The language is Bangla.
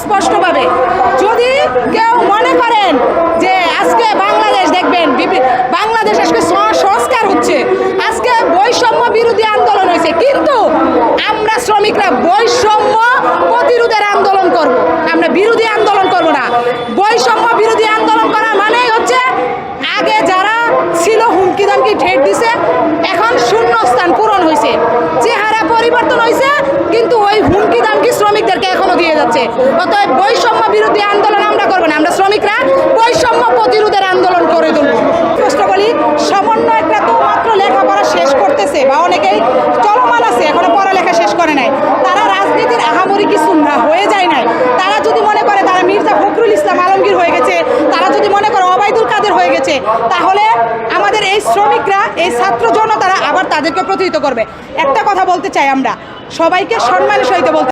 স্পষ্টভাবে। যদি কেউ মনে করেন যে আজকে বাংলাদেশ দেখবেন, বাংলাদেশ আজকে সংস্কার হচ্ছে, আজকে বৈষম্য বিরোধী আন্দোলন হয়েছে, কিন্তু আমরা শ্রমিকরা বৈষম্য প্রতিরোধের আন্দোলন করব, আমরা বিরোধী আন্দোলন করব না। বৈষম্য বিরোধী আন্দোলন করা মানেই হচ্ছে আগে যারা ছিল হুমকি দামকি ঠেট দিছে, এখন শূন্যস্থান পূরণ হয়েছে, চেহারা পরিবর্তন হয়েছে, কিন্তু ওই হুমকি দামকি শ্রমিকদেরকে এখনো দিয়ে যাচ্ছে। অতএব বৈষম্য বিরোধী আন্দোলন আমরা করবো না, আমরা শ্রমিকরা বৈষম্য প্রতিরোধের আন্দোলন করে তুলব। স্পষ্ট বলি, সমন্বয়করা তো মাত্র লেখাপড়া শেষ করতেছে বা অনেকেই চলমান আছে, এখনো পড়ালেখা শেষ করে নাই, তারা রাজনীতির আহামরি কিছু না হয়ে যায় নাই। তারা যদি মনে করে তারা মির্জা ফখরুল ইসলাম আলমগীর হয়ে গেছে, তারা যদি মনে করে ওবায়দুল কাদের হয়ে গেছে, তাহলে আমাদের এই শ্রমিকরা, এই ছাত্র জনতারা আবার তাদেরকে প্রতিহিত করবে। একটা কথা বলতে চাই, আমরা সবাইকে সম্মানের সহিত বলতে